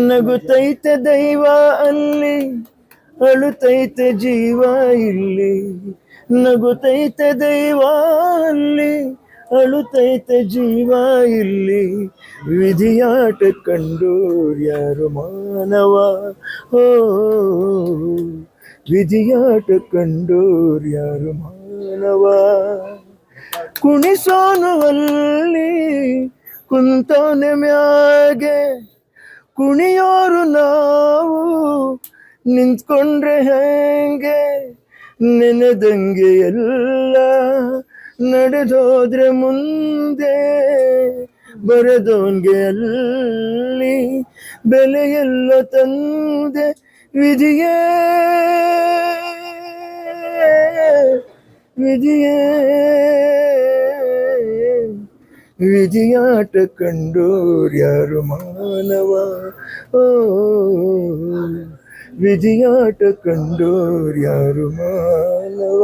ನಗುತ್ತೈತೆ ದೈವ ಅಲ್ಲಿ, ಅಳುತ್ತೈತೆ ಜೀವ ಇಲ್ಲಿ. ನಗುತ್ತೈತೆ ದೈವ ಅಲ್ಲಿ, ಅಳುತ್ತೈತೆ ಜೀವ ಇಲ್ಲಿ. ವಿಧಿಯಾಟ ಕಂಡೋರ್ಯಾರು ಮಾನವ, ಓ ವಿಧಿಯಾಟ ಕಂಡೋರ್ಯಾರು ಮಾನವ. ಕುಣಿಸೋನು ಅಲ್ಲಿ ಕುಂತವನೆ ಮ್ಯಾಗೆ, ಕುಣಿಯೋರು ನಾವು ನಿಂತ್ಕೊಂಡ್ರೆ ಹೆಂಗೆ. ನೆನೆದಂಗೆ ಎಲ್ಲ ನಡೆದೋದ್ರೆ ಮುಂದೆ, ಬರೆದೋನ್ಗೆ ಅಲ್ಲಿ ಬೆಲೆಯೆಲ್ಲ ತಂದೆ. ವಿಧಿಯೇ ವಿಧಿಯೇ ವಿಧಿಯಾಟ ಕಂಡೋರ್ಯಾರು ಮಾನವ, ಓ ವಿಧಿಯಾಟ ಕಂಡೋರ್ಯಾರು ಮಾನವ.